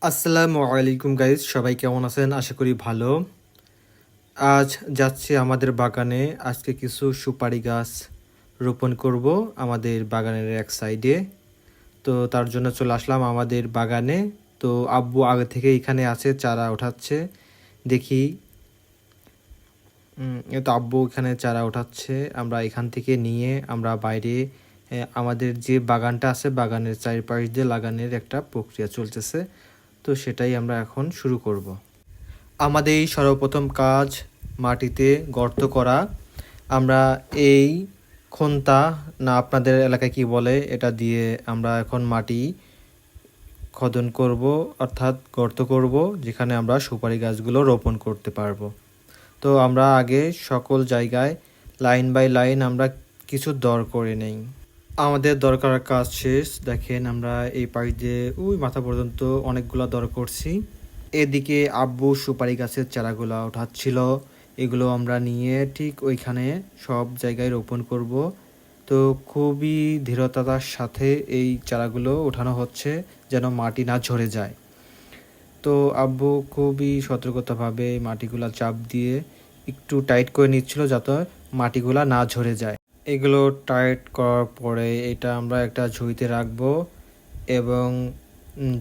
আসসালামু আলাইকুম গাইজ, সবাই কেমন আছেন? আশা করি ভালো। আজ যাচ্ছি আমাদের বাগানে। আজকে কিছু সুপারি গাছ রোপণ করব আমাদের বাগানের এক সাইডে। তো তার জন্য চলে আসলাম আমাদের বাগানে। তো আব্বু আগে থেকে এখানে আছে, চারা ওঠাচ্ছে। দেখি, তো আব্বু এখানে চারা ওঠাচ্ছে। আমরা এখান থেকে নিয়ে আমরা বাইরে আমাদের যে বাগানটা আছে বাগানের চারিপাশ দিয়ে লাগানোর একটা প্রক্রিয়া চলতেছে। তো সেটাই আমরা এখন শুরু করব। আমাদের এই সর্বপ্রথম কাজ মাটিতে গর্ত করা। আমরা এই খন্তা, না আপনাদের এলাকায় কি বলে, এটা দিয়ে আমরা এখন মাটি খোদন করব, অর্থাৎ গর্ত করব, যেখানে আমরা সুপারি গাছগুলো রোপণ করতে পারবো। তো আমরা আগে সকল জায়গায় লাইন বাই লাইন আমরা কিছু দর করে নেই। আমাদের দরকার কাজ শেষ। দেখেন আমরা এই পাশ দিয়ে ওই মাথা পর্যন্ত অনেকগুলো দর করছি। এদিকে আব্বু সুপারি গাছের চারাগুলো ওঠাচ্ছিল। এগুলো আমরা নিয়ে ঠিক ওইখানে সব জায়গায় রোপণ করব। তো খুবই ধীরতার সাথে এই চারাগুলো ওঠানো হচ্ছে, যেন মাটি না ঝরে যায়। তো আব্বু খুবই সতর্কতাভাবে মাটিগুলা চাপ দিয়ে একটু টাইট করে নিচ্ছিল, যাতে মাটিগুলা না ঝরে যায়। এগুলো টাইট করার পরে এটা আমরা একটা ঝুড়িতে রাখবো, এবং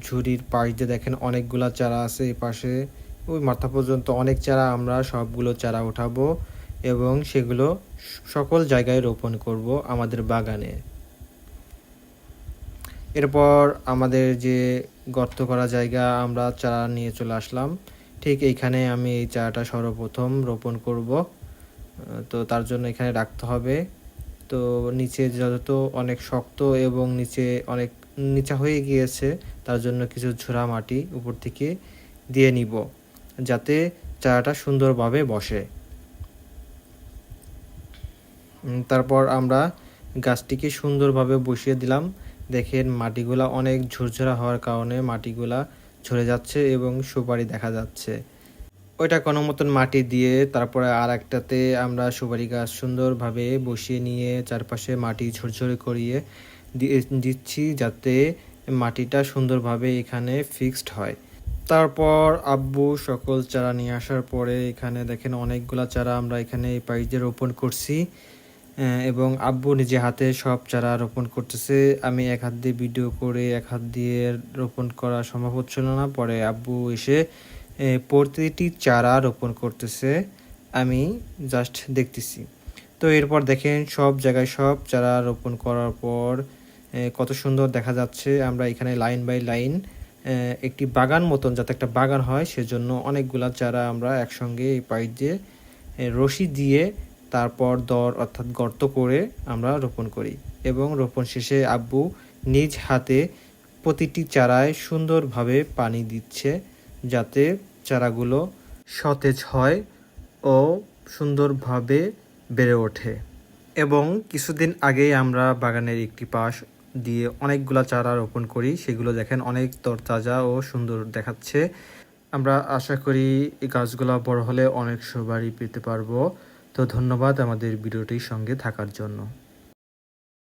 ঝুড়ির পাশ দিয়ে দেখেন অনেকগুলা চারা আছে। এই পাশে ওই মাথা পর্যন্ত অনেক চারা, আমরা সবগুলো চারা উঠাবো এবং সেগুলো সকল জায়গায় রোপণ করব আমাদের বাগানে। এরপর আমাদের যে গর্ত করা জায়গা, আমরা চারা নিয়ে চলে আসলাম। ঠিক এইখানে আমি এই চারাটা সর্বপ্রথম রোপণ করব। তো তার জন্য এখানে রাখতে হবে। তো নিচে যত অনেক শক্ত এবং নিচে অনেক নিচা হয়ে গিয়েছে, তার জন্য কিছু ঝোড়া মাটি উপর থেকে দিয়ে নিব, যাতে চারাটা সুন্দরভাবে বসে। তারপর আমরা গাছটিকে সুন্দরভাবে বসিয়ে দিলাম। দেখেন মাটিগুলা অনেক ঝুরঝুরা হওয়ার কারণে মাটিগুলা ঝরে যাচ্ছে এবং সুপারি দেখা যাচ্ছে। ওইটা কোনো মতন মাটি দিয়ে তারপরে আর একটাতে আমরা সুপারি গাছ সুন্দরভাবে বসিয়ে নিয়ে চারপাশে মাটি ঝরঝরে করিয়ে দিচ্ছি, যাতে মাটিটা সুন্দরভাবে এখানে ফিক্সড হয়। তারপর আব্বু সকল চারা নিয়ে আসার পরে এখানে দেখেন অনেকগুলা চারা আমরা এখানে এই পাশ দিয়ে রোপণ করছি, এবং আব্বু নিজে হাতে সব চারা রোপণ করতেছে। আমি এক হাত দিয়ে ভিডিও করে এক হাত দিয়ে রোপণ করা সম্ভব হচ্ছিল না। পরে আব্বু এসে প্রতিটি চারা রোপণ করতেছে, আমি জাস্ট দেখতেছি। তো এরপর দেখেন সব জায়গায় সব চারা রোপণ করার পর কত সুন্দর দেখা যাচ্ছে। আমরা এখানে লাইন বাই লাইন একটি বাগান মতন, যাতে একটা বাগান হয় সেজন্য অনেকগুলা চারা আমরা একসঙ্গে এই পাইপ দিয়ে রশি দিয়ে তারপর দর অর্থাৎ গর্ত করে আমরা রোপণ করি, এবং রোপণ শেষে আব্বু নিজ হাতে প্রতিটি চারায় সুন্দরভাবে পানি দিচ্ছে, যাতে চারাগুলো সতেজ হয় ও সুন্দরভাবে বেড়ে ওঠে। এবং কিছুদিন আগেই আমরা বাগানের একটি পাশ দিয়ে অনেকগুলা চারা রোপণ করি, সেগুলো দেখেন অনেক তরতাজা ও সুন্দর দেখাচ্ছে। আমরা আশা করি এই গাছগুলো বড় হলে অনেক সুপারি পেতে পারবো। তো ধন্যবাদ আমাদের ভিডিওটির সঙ্গে থাকার জন্য।